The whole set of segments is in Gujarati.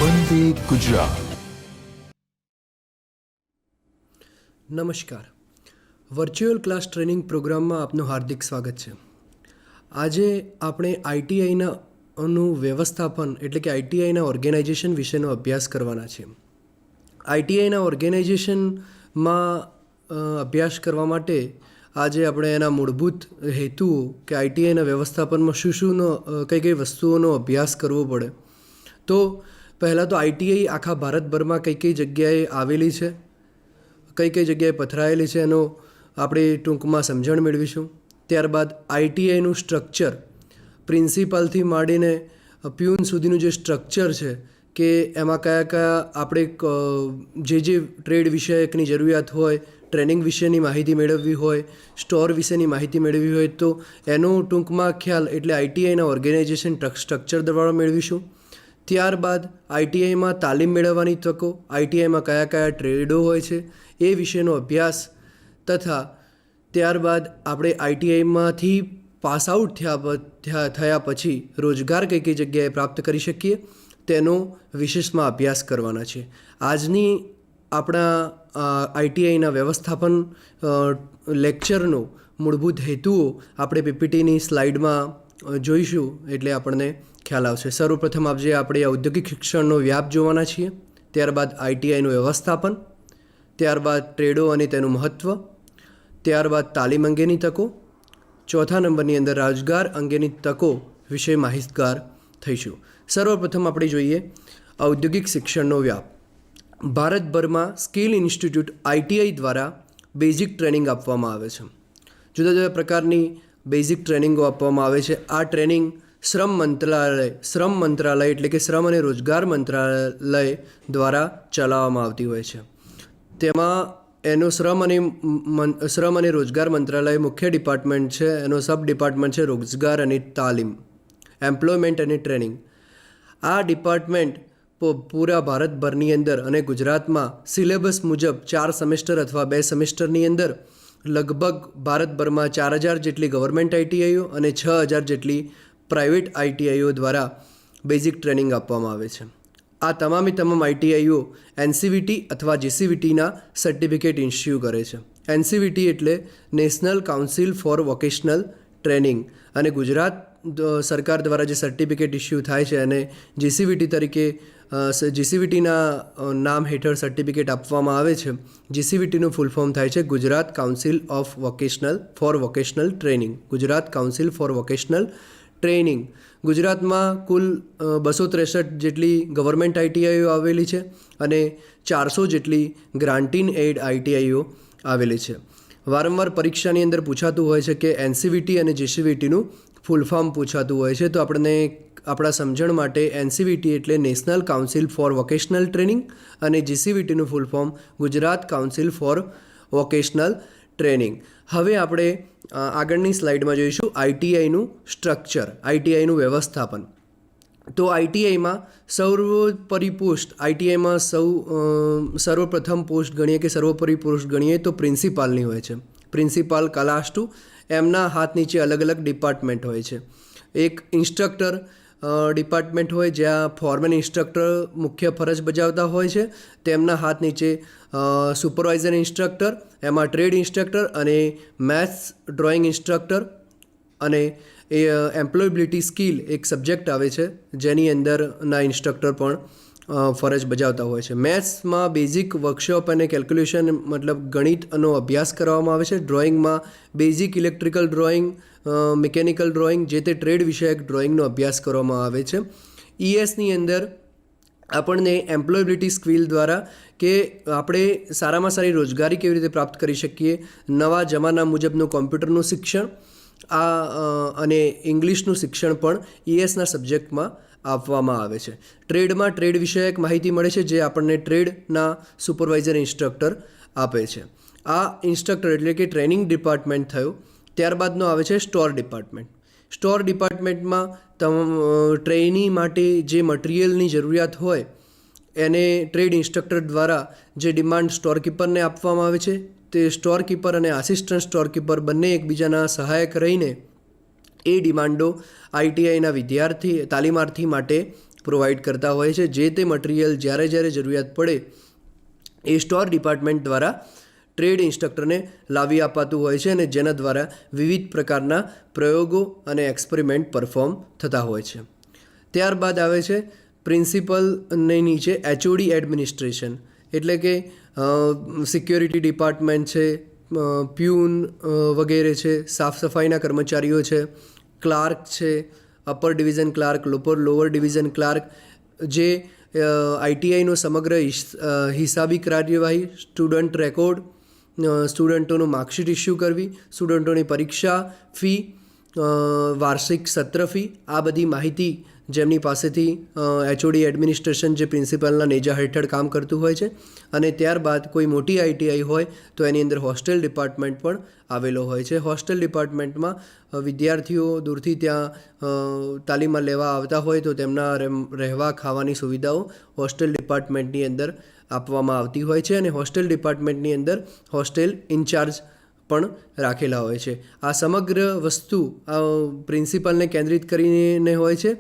વંદે ગુજરાત. નમસ્કાર. વર્ચ્યુઅલ ક્લાસ ટ્રેનિંગ પ્રોગ્રામમાં આપનું હાર્દિક સ્વાગત છે. આજે આપણે આઈટીઆઈનું વ્યવસ્થાપન એટલે કે આઈટીઆઈના ઓર્ગેનાઇઝેશન વિશેનો અભ્યાસ કરવાના છે. આઈટીઆઈના ઓર્ગેનાઇઝેશનમાં અભ્યાસ કરવા માટે આજે આપણે એના મૂળભૂત હેતુઓ કે આઈટીઆઈના વ્યવસ્થાપનમાં કઈ કઈ વસ્તુઓનો અભ્યાસ કરવો પડે. તો પહેલાં તો આઈટીઆઈ આખા ભારતભરમાં કઈ કઈ જગ્યાએ આવેલી છે, કઈ કઈ જગ્યાએ પથરાયેલી છે એનો આપણે ટૂંકમાં સમજણ મેળવીશું. ત્યારબાદ આઈટીઆઈનું સ્ટ્રક્ચર, પ્રિન્સિપાલથી માંડીને પ્યુન સુધીનું જે સ્ટ્રક્ચર છે કે એમાં કયા કયા આપણે જે ટ્રેડ વિષયકની જરૂરિયાત હોય, ટ્રેનિંગ વિશેની માહિતી મેળવવી હોય, સ્ટોર વિશેની માહિતી મેળવવી હોય તો એનો ટૂંકમાં ખ્યાલ એટલે આઈટીઆઈના ઓર્ગેનાઇઝેશન સ્ટ્રક્ચર દ્વારા મેળવીશું. ત્યારબાદ આઈટીઆઈમાં તાલીમ મેળવવાની તકો, આઈટીઆઈમાં કયા કયા ટ્રેડો હોય છે એ વિશેનો અભ્યાસ તથા ત્યારબાદ આપણે આઈટીઆઈમાંથી પાસ આઉટ થયા પછી રોજગાર કઈ કઈ જગ્યાએ પ્રાપ્ત કરી શકીએ તેનો વિશેષમાં અભ્યાસ કરવાના છે. આજની આપણા આઈટીઆઈના વ્યવસ્થાપન લેક્ચરનો મૂળભૂત હેતુઓ આપણે પીપીટીની સ્લાઇડમાં જોઈશું એટલે આપણને ખ્યાલ આવશે. સર્વપ્રથમ આપણે ઔદ્યોગિક શિક્ષણનો વ્યાપ જોવાના છીએ, ત્યારબાદ આઈટીઆઈનું વ્યવસ્થાપન, ત્યારબાદ ટ્રેડો અને તેનું મહત્ત્વ, ત્યારબાદ તાલીમ અંગેની તકો, ચોથા નંબરની અંદર રોજગાર અંગેની તકો વિશે માહિતગાર થઈશું. સર્વપ્રથમ આપણે જોઈએ ઔદ્યોગિક શિક્ષણનો વ્યાપ. ભારતભરમાં સ્કિલ ઇન્સ્ટિટ્યૂટ આઈટીઆઈ દ્વારા બેઝિક ટ્રેનિંગ આપવામાં આવે છે. જુદા જુદા પ્રકારની બેઝિક ટ્રેનિંગો આપવામાં આવે છે. આ ટ્રેનિંગ શ્રમ મંત્રાલય એટલે કે શ્રમ અને રોજગાર મંત્રાલય દ્વારા ચલાવવામાં આવતી હોય છે. તેમાં એનો શ્રમ અને રોજગાર મંત્રાલય મુખ્ય ડિપાર્ટમેન્ટ છે, એનો સબ ડિપાર્ટમેન્ટ છે રોજગાર અને તાલીમ, એમ્પ્લોયમેન્ટ અને ટ્રેનિંગ. આ ડિપાર્ટમેન્ટ પૂરા ભારતભરની અંદર અને ગુજરાતમાં સિલેબસ મુજબ 4 સેમેસ્ટર અથવા 2 સેમેસ્ટરની અંદર લગભગ ભારતભરમાં 4000 જેટલી ગવર્મેન્ટ આઈટીઆઈઓ અને 6000 જેટલી પ્રાઇવેટ આઈટીઆઈઓ દ્વારા બેઝિક ટ્રેનિંગ આપવામાં આવે છે. આ તમામ આઈટીઆઈઓ એનસીવીટી અથવા જીસીવીટીના સર્ટિફિકેટ ઇસ્યુ કરે છે. એનસીવીટી એટલે national council for vocational training અને ગુજરાત સરકાર દ્વારા જે સર્ટિફિકેટ ઇસ્યુ થાય છે અને જીસીવીટી તરીકે જીસીવીટીના નામ હેઠળ સર્ટિફિકેટ આપવામાં આવે છે. જીસીવીટીનું ફૂલ ફોર્મ થાય છે Gujarat council for vocational training. Gujarat council for vocational training. ગુજરાતમાં કુલ 263 જેટલી ગવર્મેન્ટ આઈટીઆઈઓ આવેલી છે અને 400 જેટલી ગ્રાન્ટીન એડ આઈટીઆઈઓ આવેલી છે. વારંવાર પરીક્ષાની અંદર પૂછાતું હોય છે કે એનસીવીટી અને જીસીવીટીનું ફૂલ ફોર્મ પૂછાતું હોય છે. તો આપણને આપણા સમજણ માટે એનસીવીટી એટલે national council for vocational training અને જીસીવીટીનું full form Gujarat council for vocational training. હવે આપણે આગળની સ્લાઇડમાં જોઈશું આઈટીઆઈનું સ્ટ્રક્ચર, આઈટીઆઈનું વ્યવસ્થાપન. તો આઈટીઆઈમાં સર્વપ્રથમ પોસ્ટ ગણીએ કે સર્વોપરી પોસ્ટ ગણીએ તો પ્રિન્સિપાલની હોય છે. પ્રિન્સિપાલ કલાસ્ટુ, એમના હાથ નીચે અલગ અલગ ડિપાર્ટમેન્ટ હોય છે. એક ઇન્સ્ટ્રક્ટર ડિપાર્ટમેન્ટ હોય જ્યાં ફોરમેન ઇન્સ્ટ્રક્ટર મુખ્ય ફરજ બજાવતા હોય છે. તેમના હાથ નીચે સુપરવાઇઝર ઇન્સ્ટ્રક્ટર, એમાં ટ્રેડ ઇન્સ્ટ્રક્ટર અને મેથ્સ ડ્રોઈંગ ઇન્સ્ટ્રક્ટર અને એમ્પ્લોયબિલિટી સ્કિલ એક સબ્જેક્ટ આવે છે જેની અંદરના ઇન્સ્ટ્રક્ટર પણ ફરજ બજાવતા હોય છે. મેથ્સમાં બેઝિક વર્કશોપ અને કેલ્ક્યુલેશન મતલબ ગણિતનો અભ્યાસ કરવામાં આવે છે. ડ્રોઈંગમાં basic electrical drawing, mechanical drawing, જે તે ટ્રેડ વિષયક ડ્રોઈંગનો અભ્યાસ કરવામાં આવે છે. ઈએસની અંદર આપણને એમ્પ્લોયબિલિટી સ્કિલ દ્વારા કે આપણે સારામાં સારી રોજગારી કેવી રીતે પ્રાપ્ત કરી શકીએ, નવા જમાના મુજબનું કોમ્પ્યુટરનું શિક્ષણ અને ઇંગ્લિશનું શિક્ષણ પણ ઈએસના સબ્જેક્ટમાં આપવામાં આવે છે. ટ્રેડમાં ટ્રેડ વિષયક માહિતી મળે છે જે આપણને ટ્રેડના સુપરવાઇઝર ઇન્સ્ટ્રક્ટર આપે છે. આ ઇન્સ્ટ્રક્ટર એટલે કે ટ્રેનિંગ ડિપાર્ટમેન્ટ થયો. ત્યારબાદનો આવે છે સ્ટોર ડિપાર્ટમેન્ટ. સ્ટોર ડિપાર્ટમેન્ટમાં ટ્રેની માટે જે મટીરિયલની જરૂરિયાત હોય એને ટ્રેડ ઇન્સ્ટ્રક્ટર દ્વારા જે ડિમાન્ડ સ્ટોરકીપરને આપવામાં આવે છે તે સ્ટોરકીપર અને આસિસ્ટન્ટ સ્ટોરકીપર બંને એકબીજાના સહાયક રહીને એ ડિમાન્ડો આઈટીઆઈના તાલીમાર્થી માટે પ્રોવાઈડ કરતા હોય છે. જે તે મટીરિયલ જ્યારે જરૂરિયાત પડે એ સ્ટોર ડિપાર્ટમેન્ટ દ્વારા ટ્રેડ ઇન્સ્ટ્રક્ટરને લાવી અપાતું હોય છે અને જેના દ્વારા વિવિધ પ્રકારના પ્રયોગો અને એક્સપેરિમેન્ટ પરફોર્મ થતા હોય છે. ત્યારબાદ આવે છે પ્રિન્સિપલની નીચે એચઓડી એડમિનિસ્ટ્રેશન, એટલે કે સિક્યોરિટી ડિપાર્ટમેન્ટ છે, પ્યુન વગેરે છે, સાફ સફાઈના કર્મચારીઓ છે, ક્લાર્ક છે, upper division clerk, lower division clerk, જે આઈટીઆઈનો સમગ્ર હિસાબી કાર્યવાહી, સ્ટુડન્ટ રેકોર્ડ, સ્ટુડન્ટોનું માર્કશીટ ઇસ્યુ કરવી, સ્ટુડન્ટોની પરીક્ષા ફી, વાર્ષિક સત્ર ફી, આ બધી માહિતી જેમની પાસેથી એચઓડી એડમિનિસ્ટ્રેશન જે પ્રિન્સિપાલના નેજા હેઠળ કામ કરતું હોય છે. અને ત્યારબાદ કોઈ મોટી આઈટીઆઈ હોય તો એની અંદર હોસ્ટેલ ડિપાર્ટમેન્ટ પણ આવેલો હોય છે. હોસ્ટેલ ડિપાર્ટમેન્ટમાં વિદ્યાર્થીઓ દૂરથી ત્યાં તાલીમમાં લેવા આવતા હોય તો તેમના રહેવા ખાવાની સુવિધાઓ હોસ્ટેલ ડિપાર્ટમેન્ટની અંદર આપવામાં આવતી હોય છે અને હોસ્ટેલ ડિપાર્ટમેન્ટની અંદર હોસ્ટેલ ઇન્ચાર્જ પણ રાખેલા હોય છે. આ સમગ્ર વસ્તુ પ્રિન્સિપાલને કેન્દ્રિત કરીને હોય છે.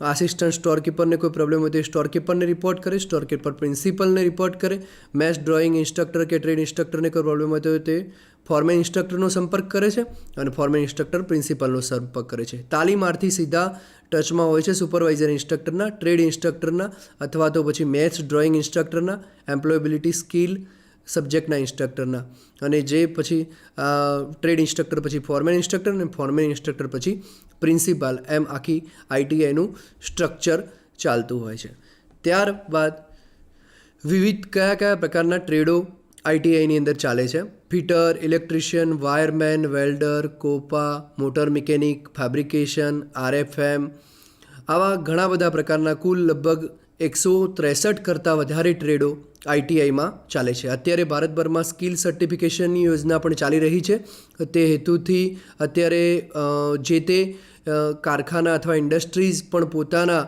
આસિસ્ટન્ટ સ્ટોરકીપરને કોઈ પ્રોબ્લેમ હોય તો એ સ્ટોરકીપરને રિપોર્ટ કરે, સ્ટોરકીપર પ્રિન્સિપલને રિપોર્ટ કરે, મેથ્સ ડ્રોઈંગ ઇન્સ્ટ્રક્ટર કે ટ્રેડ ઇન્સ્ટ્રક્ટરને કોઈ પ્રોબ્લેમ હોય તો તે ફોરમેન ઇન્સ્ટ્રક્ટરનો સંપર્ક કરે છે અને ફોરમેન ઇન્સ્ટ્રક્ટર પ્રિન્સિપલનો સંપર્ક કરે છે. તાલીમાર્થી સીધા ટચમાં હોય છે સુપરવાઇઝર ઇન્સ્ટ્રક્ટરના, ટ્રેડ ઇન્સ્ટ્રક્ટરના અથવા તો પછી મેથ્સ ડ્રોઈંગ ઇન્સ્ટ્રક્ટરના, એમ્પ્લોયેબિલિટી સ્કિલ સબ્જેક્ટના ઇન્સ્ટ્રક્ટરના, અને જે પછી ટ્રેડ ઇન્સ્ટ્રક્ટર પછી ફોરમેન ઇન્સ્ટ્રક્ટર અને ફોરમેન ઇન્સ્ટ્રક્ટર પછી પ્રિન્સિપાલ, એમ આખી આઈટીઆઈનું સ્ટ્રક્ચર ચાલતું હોય છે. ત્યારબાદ વિવિધ કયા પ્રકારના ટ્રેડો આઈટીઆઈની અંદર ચાલે છે. Fitter, electrician, wireman, welder, COPA, motor mechanic, fabrication, RFM, આવા ઘણા બધા પ્રકારના કુલ લગભગ 163 કરતાં વધારે ટ્રેડો આઈટીઆઈમાં ચાલે છે. અત્યારે ભારતભરમાં સ્કિલ સર્ટિફિકેશનની યોજના પણ ચાલી રહી છે. તે હેતુથી અત્યારે જે તે કારખાના અથવા ઇન્ડસ્ટ્રીઝ પણ પોતાના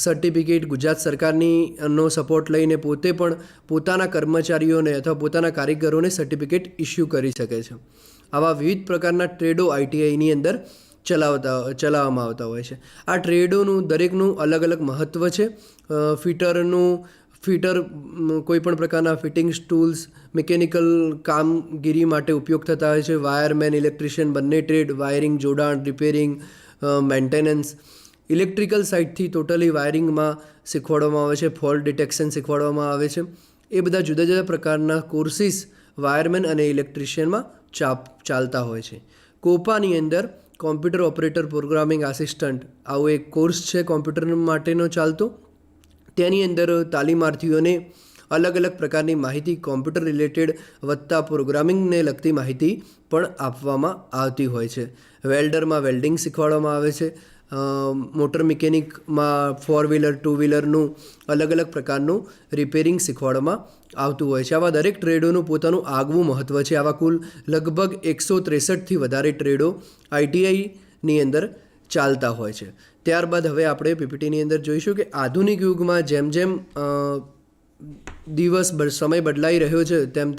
સર્ટિફિકેટ ગુજરાત સરકારનો સપોર્ટ લઈને પોતે પણ પોતાના કર્મચારીઓને અથવા પોતાના કારીગરોને સર્ટિફિકેટ ઇસ્યુ કરી શકે છે. આવા વિવિધ પ્રકારના ટ્રેડો આઈટીઆઈની અંદર ચલાવવામાં આવતા હોય છે. આ ટ્રેડોનું દરેકનું અલગ અલગ મહત્ત્વ છે. ફિટર કોઈ પણ પ્રકારના ફિટિંગ્સ ટૂલ્સ, મિકેનિકલ કામગીરી માટે ઉપયોગ થતા હોય છે. વાયરમેન, ઇલેક્ટ્રિશિયન બંને ટ્રેડ, વાયરિંગ, જોડાણ, રિપેરિંગ, મેન્ટેનન્સ. ઇલેક્ટ્રિકલ સાઇડથી ટોટલી વાયરિંગમાં શીખવાડવામાં આવે છે, ફોલ્ટ ડિટેક્શન શીખવાડવામાં આવે છે. એ બધા જુદા જુદા પ્રકારના કોર્સિસ વાયરમેન અને ઇલેક્ટ્રિશિયનમાં ચાલતા હોય છે. કોપાની અંદર કોમ્પ્યુટર ઓપરેટર પ્રોગ્રામિંગ આસિસ્ટન્ટ આવો એક કોર્સ છે કોમ્પ્યુટર માટેનો ચાલતો. તેની અંદર તાલીમાર્થીઓને અલગ અલગ પ્રકારની માહિતી કોમ્પ્યુટર રિલેટેડ વત્તા પ્રોગ્રામિંગને લગતી માહિતી પણ આપવામાં આવતી હોય છે. વેલ્ડરમાં વેલ્ડિંગ શીખવાડવામાં આવે છે. મોટર મિકેનિકમાં 4વ્હીલર 2વ્હીલરનું અલગ અલગ પ્રકારનું રિપેરિંગ શીખવાડવામાં આવતું હોય છે. આવા દરેક ટ્રેડોનું પોતાનું આગવું મહત્ત્વ છે. આવા કુલ લગભગ 163થી વધારે ટ્રેડો આઈટીઆઈની અંદર ચાલતા હોય છે. ત્યારબાદ હવે આપણે પીપીટીની અંદર જોઈશું કે આધુનિક યુગમાં જેમ જેમ સમય બદલાઈ રહ્યો છે તેમ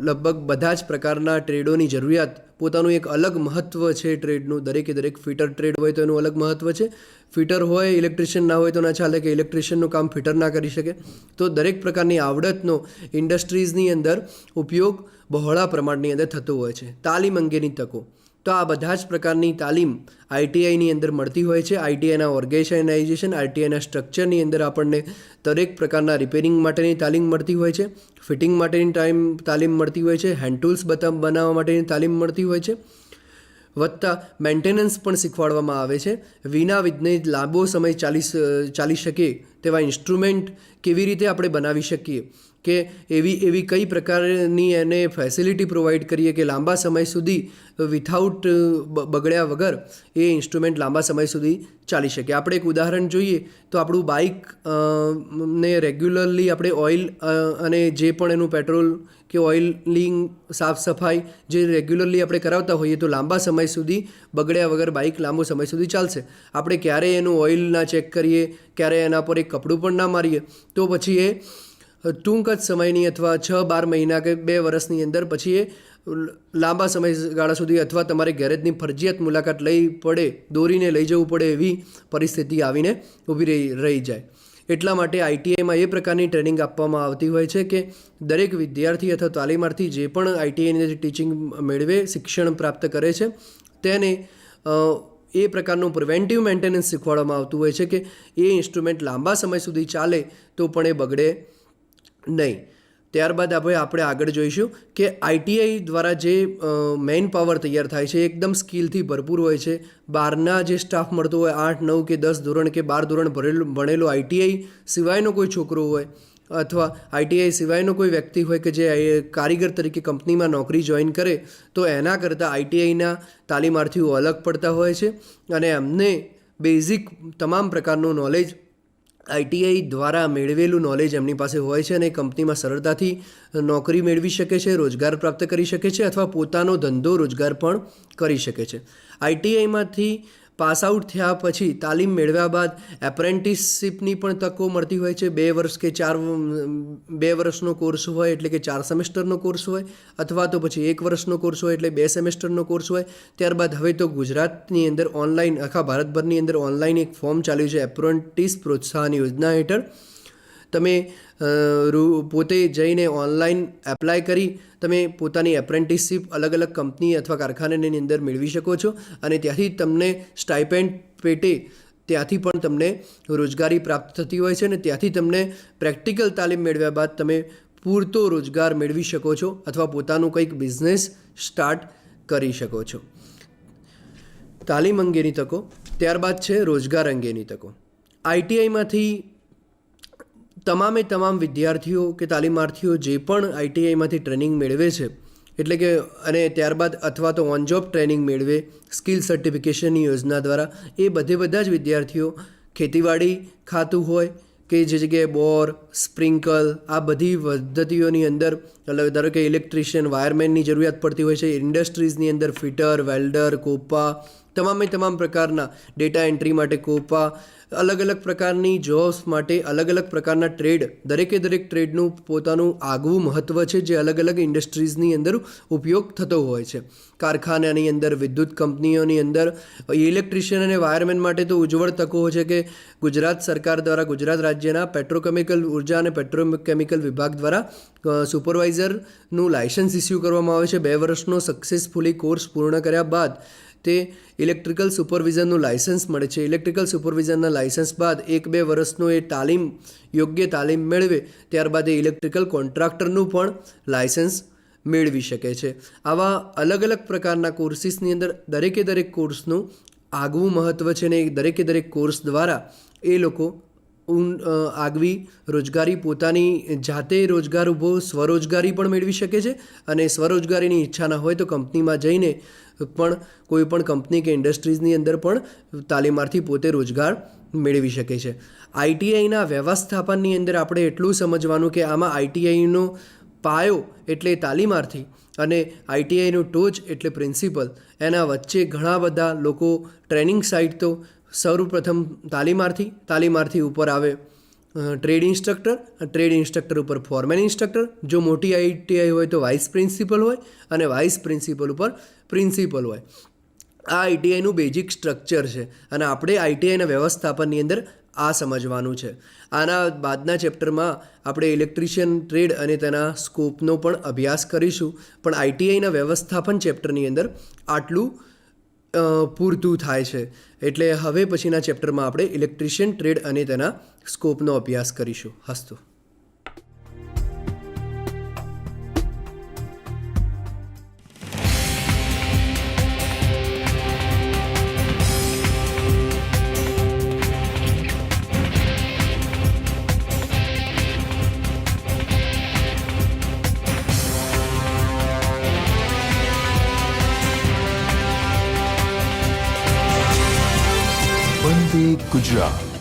લગભગ બધા જ પ્રકારના ટ્રેડોની જરૂરિયાત પોતાનું એક અલગ મહત્ત્વ છે ટ્રેડનું. દરેક ફિટર ટ્રેડ હોય તો એનું અલગ મહત્ત્વ છે. ફિટર હોય, ઇલેક્ટ્રિશિયન ના હોય તો ના ચાલે કે ઇલેક્ટ્રિશિયનનું કામ ફિટર ના કરી શકે. તો દરેક પ્રકારની આવડતનો ઇન્ડસ્ટ્રીઝની અંદર ઉપયોગ બહોળા પ્રમાણની અંદર થતો હોય છે. તાલીમ અંગેની તકો, તો આ બધા જ પ્રકારની તાલીમ આઈટીઆઈની અંદર મળતી હોય છે. આઈટીઆઈના ઓર્ગેનાઇઝેશન, આઈટીઆઈના સ્ટ્રક્ચરની અંદર આપણને દરેક પ્રકારના રિપેરિંગ માટેની તાલીમ મળતી હોય છે, ફિટિંગ માટેની તાલીમ મળતી હોય છે, હેન્ડ ટૂલ્સ બનાવવા માટેની તાલીમ મળતી હોય છે, વત્તા મેન્ટેનન્સ પણ શીખવાડવામાં આવે છે. વિના વિઘ્ને લાંબો સમય ચાલી શકે તેવા ઇન્સ્ટ્રુમેન્ટ કેવી રીતે આપણે બનાવી શકીએ, કે એવી કઈ પ્રકારની એને ફેસિલિટી પ્રોવાઈડ કરીએ કે લાંબા સમય સુધી વિથઆઉટ બગડ્યા વગર એ ઇન્સ્ટ્રુમેન્ટ લાંબા સમય સુધી ચાલી શકે. આપણે એક ઉદાહરણ જોઈએ તો આપણું બાઇક ને રેગ્યુલરલી આપણે ઓઇલ અને જે પણ એનું પેટ્રોલ કે ઓઇલિંગ સાફ સફાઈ જે રેગ્યુલરલી આપણે કરાવતા હોઈએ તો લાંબા સમય સુધી બગડ્યા વગર બાઇક લાંબો સમય સુધી ચાલશે. આપણે ક્યારેય એનું ઓઇલ ના ચેક કરીએ, ક્યારેય એના પર એક કપડું પણ ના મારીએ તો પછી એ ટૂંક જ સમયની અથવા 6-12 મહિના કે 2 વર્ષની અંદર પછી એ લાંબા સમયગાળા સુધી અથવા તમારે ગેરેજની ફરજિયાત મુલાકાત દોરીને લઈ જવું પડે એવી પરિસ્થિતિ આવીને ઊભી રહી જાય. એટલા માટે આઈટીઆઈમાં એ પ્રકારની ટ્રેનિંગ આપવામાં આવતી હોય છે કે દરેક વિદ્યાર્થી અથવા તાલીમાર્થી જે પણ આઈટીઆઈની ટીચિંગ મેળવે, શિક્ષણ પ્રાપ્ત કરે છે, તેને એ પ્રકારનું પ્રિવેન્ટિવ મેન્ટેનન્સ શીખવાડવામાં આવતું હોય છે કે એ ઇન્સ્ટ્રુમેન્ટ લાંબા સમય સુધી ચાલે તો પણ એ બગડે નહીં. ત્યારબાદ આપણે આગળ જોઈશું કે આઈટીઆઈ દ્વારા જે મેઇન પાવર તૈયાર થાય છે એ એકદમ સ્કિલથી ભરપૂર હોય છે. બહારના જે સ્ટાફ મળતો હોય, 8, 9 કે 10 ધોરણ કે 12 ધોરણ ભણેલો આઈટીઆઈ સિવાયનો કોઈ છોકરો હોય અથવા આઈટીઆઈ સિવાયનો કોઈ વ્યક્તિ હોય કે જે કારીગર તરીકે કંપનીમાં નોકરી જોઈન કરે તો એના કરતાં આઈટીઆઈના તાલીમાર્થીઓ અલગ પડતા હોય છે અને એમને બેઝિક તમામ પ્રકારનું નોલેજ આઈટીઆઈ દ્વારા મેળવેલું નોલેજ એમની પાસે હોય છે અને કંપનીમાં સરળતાથી નોકરી મેળવી શકે છે, રોજગાર પ્રાપ્ત કરી શકે છે અથવા પોતાનો ધંધો રોજગાર પણ કરી શકે છે. આઈટીઆઈમાંથી પાસ આઉટ થયા પછી તાલીમ મેળવ્યા બાદ એપ્રેન્ટિસશીપની પણ તકો મળતી હોય છે. 2 વર્ષ કે 2 વર્ષનો કોર્સ હોય એટલે કે 4 સેમેસ્ટરનો કોર્સ હોય અથવા તો પછી 1 વર્ષનો કોર્સ હોય એટલે 2 સેમેસ્ટરનો કોર્સ હોય. ત્યારબાદ હવે તો ગુજરાતની અંદર ઓનલાઈન, આખા ભારતભરની અંદર ઓનલાઈન એક ફોર્મ ચાલ્યું છે એપ્રેન્ટિસ પ્રોત્સાહન યોજના હેઠળ. તમે પોતે જઈને ઓનલાઈન એપ્લાય કરી તમે પોતાની એપ્રેન્ટિસશીપ અલગ અલગ કંપની અથવા કારખાનાની અંદર મેળવી શકો છો અને ત્યાંથી તમને સ્ટાઇપેન્ડ પેટે ત્યાંથી પણ તમને રોજગારી પ્રાપ્ત થતી હોય છે અને ત્યાંથી તમને પ્રેક્ટિકલ તાલીમ મેળવ્યા બાદ તમે પૂરતો રોજગાર મેળવી શકો છો અથવા પોતાનું કંઈક બિઝનેસ સ્ટાર્ટ કરી શકો છો. તાલીમ અંગેની તકો. ત્યારબાદ છે રોજગાર અંગેની તકો. આઈટીઆઈમાંથી તમામ વિદ્યાર્થીઓ કે તાલીમાર્થીઓ જે પણ આઈટીઆઈમાંથી ટ્રેનિંગ મેળવે છે એટલે કે અને ત્યારબાદ અથવા તો ઓન જોબ ટ્રેનિંગ મેળવે સ્કિલ સર્ટિફિકેશનની યોજના દ્વારા, એ બધા જ વિદ્યાર્થીઓ ખેતીવાડી ખાતું હોય કે જે જગ્યાએ બોર, સ્પ્રિંકલ આ બધી પદ્ધતિઓની અંદર ધારો કે ઇલેક્ટ્રિશિયન, વાયરમેનની જરૂરિયાત પડતી હોય છે. ઇન્ડસ્ટ્રીઝની અંદર ફિટર, વેલ્ડર, કોપા, તમામ પ્રકારના ડેટા એન્ટ્રી માટે કોપા, અલગ અલગ પ્રકારની જોબ્સ માટે અલગ અલગ પ્રકારના ટ્રેડ, દરેક ટ્રેડનું પોતાનું આગવું મહત્ત્વ છે જે અલગ અલગ ઇન્ડસ્ટ્રીઝની અંદર ઉપયોગ થતો હોય છે. કારખાનાની અંદર, વિદ્યુત કંપનીઓની અંદર, ઇલેક્ટ્રિશિયન અને વાયરમેન માટે તો ઉજ્જવળ તકો છે કે ગુજરાત સરકાર દ્વારા, ગુજરાત રાજ્યના પેટ્રોકેમિકલ ઉર્જા અને પેટ્રોકેમિકલ વિભાગ દ્વારા સુપરવાઇઝરનું લાયસન્સ ઇસ્યુ કરવામાં આવે છે. 2 વર્ષનો સક્સેસફુલી કોર્સ પૂર્ણ કર્યા બાદ તે ઇલેક્ટ્રિકલ સુપરવિઝનનું લાયસન્સ મળે છે. ઇલેક્ટ્રિકલ સુપરવિઝનના લાયસન્સ બાદ 1-2 વર્ષનો એ યોગ્ય તાલીમ મેળવે ત્યારબાદ એ ઇલેક્ટ્રિકલ કોન્ટ્રાક્ટરનું પણ લાયસન્સ મેળવી શકે છે. આવા અલગ અલગ પ્રકારના કોર્સિસની અંદર દરેક કોર્સનું આગવું મહત્ત્વ છે અને દરેક કોર્સ દ્વારા એ લોકો આગવી રોજગારી, પોતાની જાતે રોજગાર સ્વરોજગારી પણ મેળવી શકે છે અને સ્વરોજગારીની ઈચ્છા ના હોય તો કંપનીમાં જઈને પણ કોઈ પણ કંપની કે ઇન્ડસ્ટ્રીઝની અંદર પણ તાલીમાર્થી પોતે રોજગાર મેળવી શકે છે. આઈટીઆઈના વ્યવસ્થાપનની અંદર આપણે એટલું સમજવાનું કે આમાં આઈટીઆઈનો પાયો એટલે તાલીમાર્થી અને આઈટીઆઈનું ટોચ એટલે પ્રિન્સિપલ, એના વચ્ચે ઘણા બધા લોકો ટ્રેનિંગ સાઇટ તો સૌપ્રથમ તાલીમાર્થી ઉપર આવે ટ્રેડ ઇન્સ્ટ્રક્ટર ઉપર ફોરમેન ઇન્સ્ટ્રક્ટર, જો મોટી આઈટીઆઈ હોય તો વાઇસ પ્રિન્સિપલ હોય અને વાઇસ પ્રિન્સિપલ ઉપર પ્રિન્સિપલ હોય. આ આઈટીઆઈનું બેઝિક સ્ટ્રક્ચર છે અને આપણે આઈટીઆઈના વ્યવસ્થાપનની અંદર આ સમજવાનું છે. આના બાદના ચેપ્ટરમાં આપણે ઇલેક્ટ્રિશિયન ટ્રેડ અને તેના સ્કોપનો પણ અભ્યાસ કરીશું, પણ આઈટીઆઈના વ્યવસ્થાપન ચેપ્ટરની અંદર આટલું પૂરતું થાય છે. એટલે હવે પછીના ચેપ્ટરમાં આપણે ઇલેક્ટ્રિશિયન ટ્રેડ અને તેના સ્કોપનો અભ્યાસ કરીશું. હસ્તો. વંદે ગુજરાત.